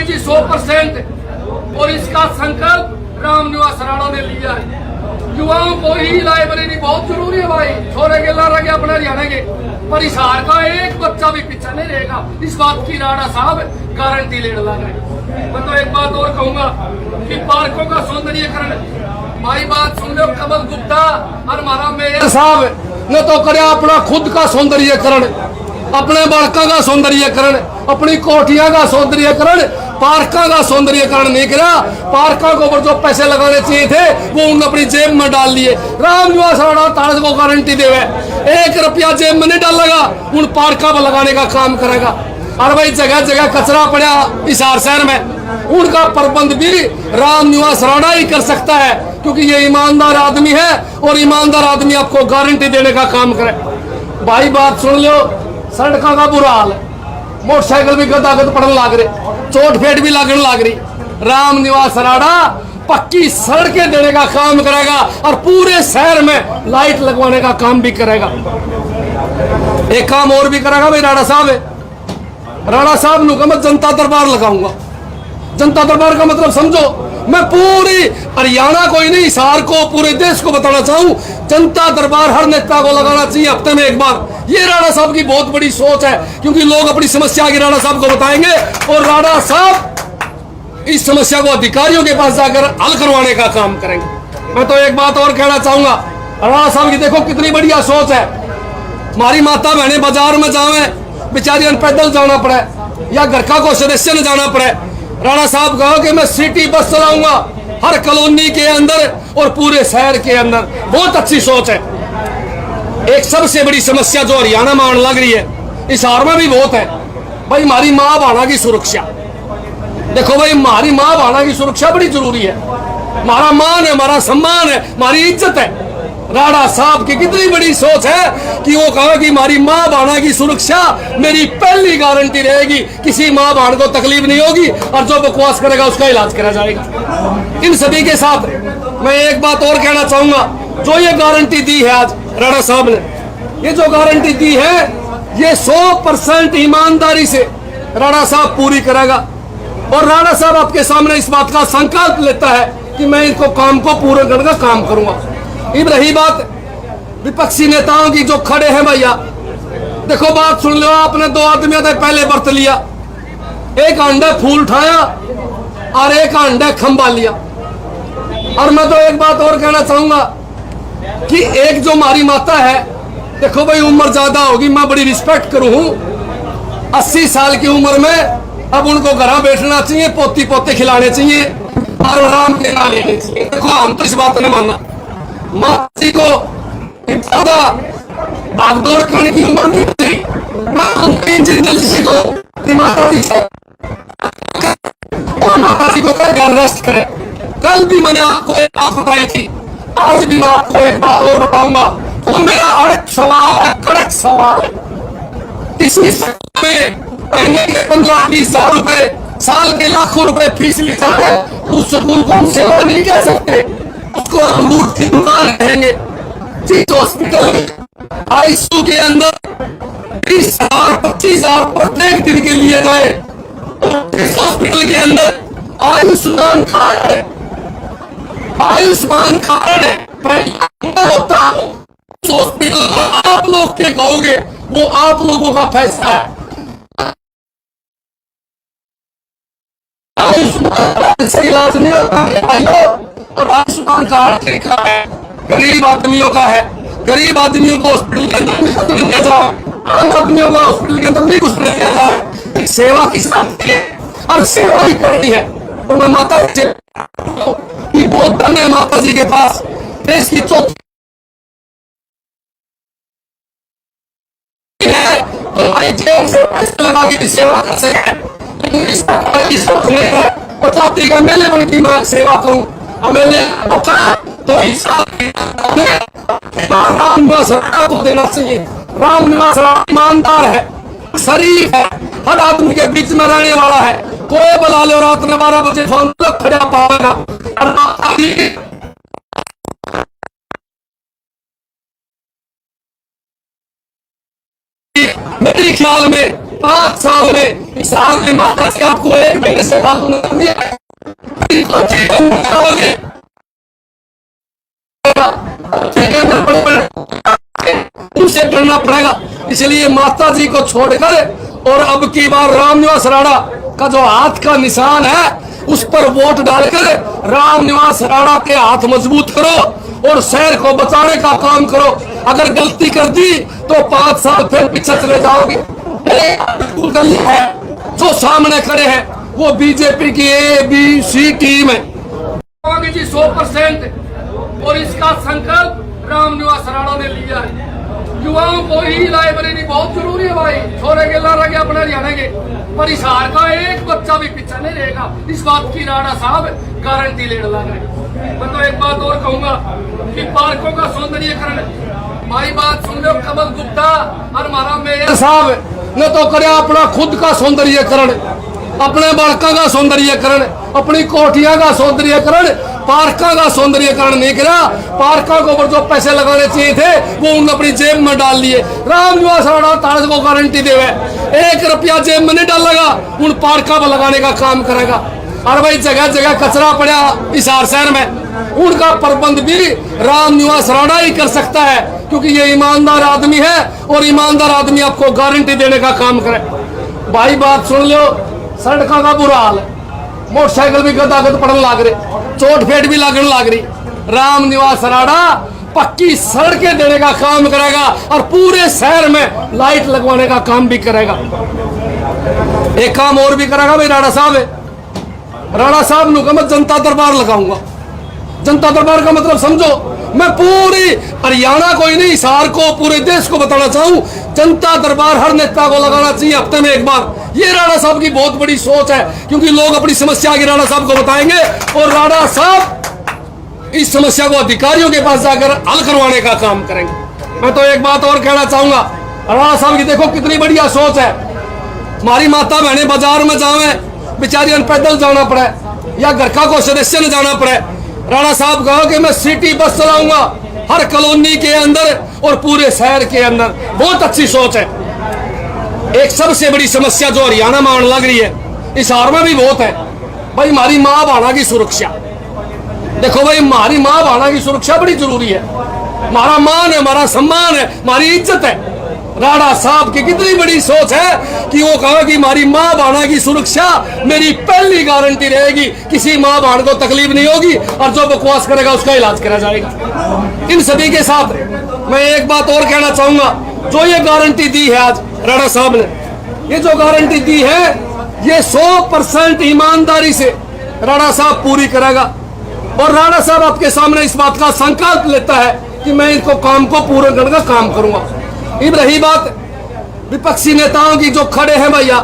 जी 100%। और इसका संकल्प राम निवास राणा ने लिया है। युवाओं को ही लाइब्रेरी बहुत जरूरी है भाई। छोरे के ला रहे अपने हरियाणा के, पर हिसार का एक बच्चा भी पीछा नहीं रहेगा। इस बात की राणा साहब गारंटी लेने लग रहे। मैं तो एक बात और कहूंगा कि पार्कों का सौंदर्यीकरण, हमारी बात सुन लो, कमल गुप्ता और हमारा मेयर साहब ने तो करे अपना खुद का सौंदर्यीकरण, अपने बड़का का सौंदर्यीकरण, अपनी कोठियां का सौंदर्यीकरण, पार्का का सौंदर्यीकरण नहीं करा। पार्का के ऊपर जो पैसे लगाने चाहिए थे वो उन्होंने अपनी जेब में डाल लिए। राम निवास राणा तारस को गारंटी देवे 1 रुपया जेब में नहीं डालेगा, उन पार्का पर लगाने का काम करेगा। और भाई जगह जगह कचरा पड़ा हिसार शहर में, उनका प्रबंध भी राम निवास राणा ही कर सकता है, क्योंकि ये ईमानदार आदमी है और ईमानदार आदमी आपको गारंटी देने का काम करे। भाई बात सुन लो, सड़कों का बुरा हाल है, मोटरसाइकिल भी गदागद पड़ने लग रहे, चोट फेट भी लगने लग रही। राम निवास राणा पक्की सड़कें देने का काम करेगा और पूरे शहर में लाइट लगवाने का काम भी करेगा। एक काम और भी करेगा भाई राणा साहब है। राणा साहब नु मैं जनता दरबार लगाऊंगा। जनता दरबार का मतलब समझो, मैं पूरी हरियाणा को ही नहीं, हिसार को, पूरे देश को बताना चाहूं, जनता दरबार हर नेता को लगाना चाहिए हफ्ते में एक बार। ये राणा साहब की बहुत बड़ी सोच है, क्योंकि लोग अपनी समस्या की राणा साहब को बताएंगे और राणा साहब इस समस्या को अधिकारियों के पास जाकर हल करवाने का काम करेंगे। मैं तो एक बात और कहना चाहूंगा, राणा साहब की देखो कितनी बढ़िया सोच है। हमारी माता बहने बाजार में जावे, बेचारी पैदल जाना पड़े या घर का कोई सदस्य ने जाना पड़े, राणा साहब कहो कि मैं सिटी बस चलाऊंगा हर कॉलोनी के अंदर और पूरे शहर के अंदर। बहुत अच्छी सोच है। एक सबसे बड़ी समस्या जो हरियाणा में आने लग रही है, हिसार में भी बहुत है भाई, हमारी माँ बहना की सुरक्षा। देखो भाई, हमारी माँ बहना की सुरक्षा बड़ी जरूरी है। हमारा मान है, हमारा सम्मान है, हमारी इज्जत है। राणा साहब की कितनी बड़ी सोच है कि वो कहा कि हमारी माँ बहना की सुरक्षा मेरी पहली गारंटी रहेगी, किसी माँ बहन को तकलीफ नहीं होगी और जो बकवास करेगा उसका इलाज करा जाएगा। इन सभी के साथ मैं एक बात और कहना चाहूंगा, जो ये गारंटी दी है आज राणा साहब ने, ये जो गारंटी दी है ये 100% ईमानदारी से राणा साहब पूरी करेगा। और राणा साहब आपके सामने इस बात का संकल्प लेता है कि मैं इनको काम को पूरा करने का काम करूंगा। अब रही बात विपक्षी नेताओं की जो खड़े हैं भैया, देखो बात सुन लो, आपने 2 आदमियों ने पहले बरत लिया, एक अंडे फूल उठाया और एक अंडे खंबा लिया। और मैं तो एक बात और कहना चाहूंगा कि एक जो हमारी माता है, देखो भाई उम्र ज्यादा होगी, मैं बड़ी रिस्पेक्ट करूं, 80 साल की उम्र में अब उनको घर बैठना चाहिए, पोती पोते खिलाने चाहिए और आराम के ना लेने चाहिए। देखो हम तो इस बात ने मानना, माता जी को ज्यादा भागदौड़ करने की उम्र नहीं थी। माता जी को रेस्ट करे। कल भी मैंने आपको एक बात बताई थी, आज भी मैं आपको एक बात और बताऊंगा। तो मेरा अड़क सवाल है, कड़क सवाल है। इसी में 15-20 हजार रुपए, साल के लाखों रुपए फीस लिखा है, उस स्कूल को हम सेवा नहीं कह सकते, उसको हम मूर्ति रहेंगे। जिस हॉस्पिटल आईसीयू के अंदर 20,000-25,000 प्रत्येक दिन के लिए गए, इस हॉस्पिटल के अंदर आयुष्मान कार्ड है, आयुष्मान कार्ड है होता है। हॉस्पिटल आप लोग के कहोगे, वो आप लोगों का फैसला है। आयुष्मान से इलाज नहीं होता है, और आयुष्मान कार्ड लिखा है गरीब आदमियों का है। गरीब आदमियों को हॉस्पिटल के अंदर, आम आदमियों को हॉस्पिटल के अंदर नहीं कुछ नहीं जाता है। सेवा की साथ और सेवा ही करनी है। तो मैं माता जी की बहुत धन है, माता जी के पास देश की चौथी लगा की सेवा कर सके, पचाती का मेले बन की मैं सेवा करूं, मेले तो हिसाब सरकार को देना चाहिए। राम निवास ईमानदार है, शरीफ है, हर आदमी के बीच में रहने वाला है। कोई बुला ले, रात में 12 बजे फोन खड़ा पाएगा। मेरे ख्याल में 5 साल में इस साल में माता से आपको 1 महीने से उसे करना पड़ेगा। इसलिए माता जी को छोड़कर और अब की बार रामनिवास राणा का जो हाथ का निशान है उस पर वोट डालकर रामनिवास राणा के हाथ मजबूत करो और शहर को बचाने का काम करो। अगर गलती कर दी तो 5 साल फिर पीछे चले जाओगे। जो सामने खड़े हैं वो बीजेपी की ABC टीम है जी 100%, और इसका संकल्प रामनिवास राणा ने लिया है। युवाओं को ही लाइब्रेरी बहुत जरूरी है भाई, छोरे के ला रहे अपने हरियाणा के, पर इस हार का एक बच्चा भी पीछा नहीं रहेगा। इस बात की राणा साहब गारंटी लेने लग रहे। मैं तो एक बात और कहूंगा कि पार्कों का सौंदर्यीकरण, भाई बात सुन लो, कमल गुप्ता और हमारा मेयर साहब ने तो करे अपना खुद का सौंदर्यीकरण, अपने बड़का का सौंदर्यीकरण, अपनी कोठियां का सौंदर्यीकरण, पार्का का सौंदर्यीकरण नहीं करा। पार्का के ऊपर जो पैसे लगाने चाहिए थे वो उन्होंने अपनी जेब में डाल लिए। रामनिवास राणा तारस को गारंटी देवे 1 रुपया जेब में नहीं डालेगा, उन पार्का पर लगाने का काम करेगा। और भाई जगह जगह कचरा पड़ा इस शहर में, उनका प्रबंध भी रामनिवास राणा ही कर सकता है, क्योंकि ये ईमानदार आदमी है और ईमानदार आदमी आपको गारंटी देने का काम करे। भाई बात सुन लो, सड़कों का बुरा हाल है, मोटरसाइकिल भी गदागद पड़ने लग रहे, चोट फेट भी लगने लग रही। रामनिवास राणा पक्की सड़कें देने का काम करेगा और पूरे शहर में लाइट लगवाने का काम भी करेगा। एक काम और भी करेगा भाई राणा साहब है। राणा साहब नु मैं जनता दरबार लगाऊंगा। जनता दरबार का मतलब समझो, मैं पूरी हरियाणा को ही नहीं हिसार को पूरे देश को बताना चाहूं, जनता दरबार हर नेता को लगाना चाहिए हफ्ते में 1 बार। ये राणा साहब की बहुत बड़ी सोच है, क्योंकि लोग अपनी समस्या आगे राणा साहब को बताएंगे और राणा साहब इस समस्या को अधिकारियों के पास जाकर हल करवाने का काम करेंगे। मैं तो एक बात और कहना चाहूंगा, राणा साहब की देखो कितनी बढ़िया सोच है। हमारी माता बहने बाजार में जावे, बेचारी पैदल जाना पड़े या घर का कोई सदस्य ने जाना पड़े, राणा साहब कहा कि मैं सिटी बस चलाऊंगा हर कॉलोनी के अंदर और पूरे शहर के अंदर। बहुत अच्छी सोच है। एक सबसे बड़ी समस्या जो हरियाणा में आने लग रही है, इस हार में भी बहुत है भाई, हमारी माँ बहना की सुरक्षा। देखो भाई, हमारी माँ बहना की सुरक्षा बड़ी जरूरी है। हमारा मान है, हमारा सम्मान है, हमारी इज्जत है। राणा साहब की कितनी बड़ी सोच है कि वो कहा कि हमारी माँ बहना की सुरक्षा मेरी पहली गारंटी रहेगी, किसी माँ बहन को तकलीफ नहीं होगी और जो बकवास करेगा उसका इलाज करा जाएगा। इन सभी के साथ मैं एक बात और कहना चाहूंगा, जो ये गारंटी दी है आज राणा साहब ने, ये जो गारंटी दी है ये 100% ईमानदारी से राणा साहब पूरी करेगा। और राणा साहब आपके सामने इस बात का संकल्प लेता है कि मैं इनको काम को पूरा करने का काम करूंगा। अब रही बात विपक्षी नेताओं की जो खड़े हैं भैया,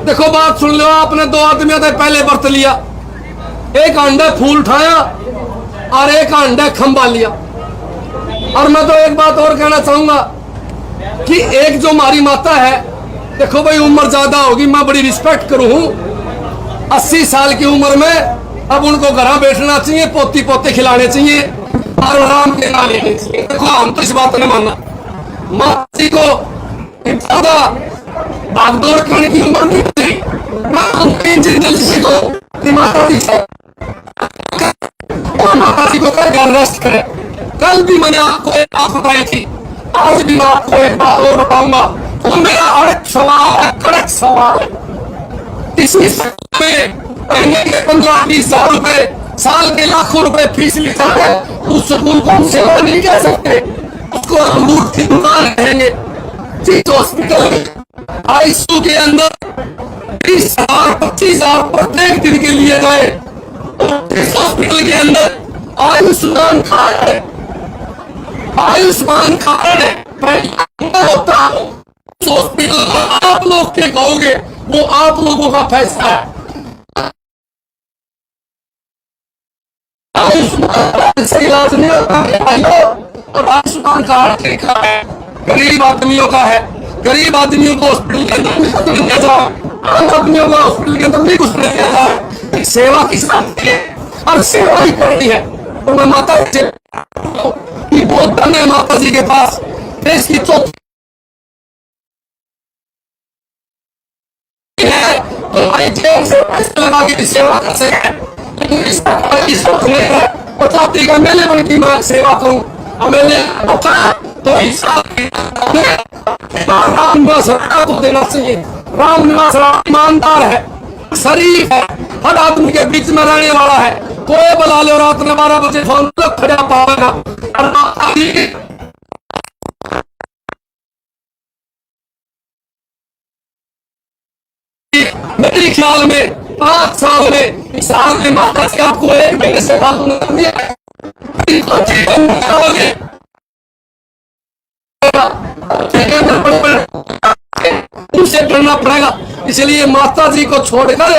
देखो बात सुन लो, आपने 2 आदमियों ने पहले बरत लिया, एक अंडे फूल उठाया और एक अंडे खंबा लिया। और मैं तो एक बात और कहना चाहूंगा कि एक जो हमारी माता है, देखो भाई उम्र ज्यादा होगी, मैं बड़ी रिस्पेक्ट करूं, 80 साल की उम्र में अब उनको घर बैठना चाहिए, पोती पोते खिलाने चाहिए और आराम के ना लेने चाहिए। देखो हम तो इस बात ने माना, माता जी को ज्यादा भागदौड़ करने की उम्र नहीं थी। माता जी को घर रेस्ट करे। कल भी मैंने आपको एक बात बताई थी, आज भी मैं आपको एक बात और बताऊंगा। तो मेरा अड़क सवाल है, कड़क सवाल है। इसी में 15-20 हजार रुपए साल के लाखों रुपए फीस लेता है, उस स्कूल को हम सेवा नहीं कह सकते, उसको हम मूर्ति दुकान कहेंगे। जिस हॉस्पिटल आईसीयू के अंदर 20,000-25,000 प्रत्येक दिन के लिए गए, जिस हॉस्पिटल के अंदर आयुष्मान कार्ड है, आयुष्मान कार्ड होता है, उस हॉस्पिटल आप लोग के कहोगे वो आप लोगों का फैसला है। आयुष्मान इलाज नहीं होता है और आयुष्मान कार्ड लिखा है गरीब आदमियों का है। गरीब आदमियों को हॉस्पिटल के अंदर नहीं जाओ, आम आदमियों को हॉस्पिटल के अंदर नहीं घुसने दिया जाए। सेवा किस बात की है और सेवा ही करनी है। तो मैं माता जी बहुत धन्य माता जी के पास देश की चौथी लगा की सेवा कर सके, लेकिन इस तरह की सोच में है पचाती का मेले बन की मैं सेवा करूं, मेले तो राम निवास राणा को देना चाहिए। राम निवास राणा ईमानदार है, शरीफ है, हर आदमी के बीच में रहने वाला है। कोई बुला लो रात में 12 बजे फोन खड़ा पाएगा। मेरे ख्याल में 5 साल में इस साल में माता से आपको एक महीने से उसे करना पड़ेगा। इसलिए माता जी को छोड़कर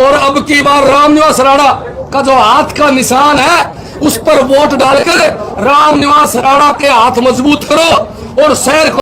और अब की बार राम निवास राणा का जो हाथ का निशान है उस पर वोट डालकर राम निवास राणा के हाथ मजबूत करो और शहर को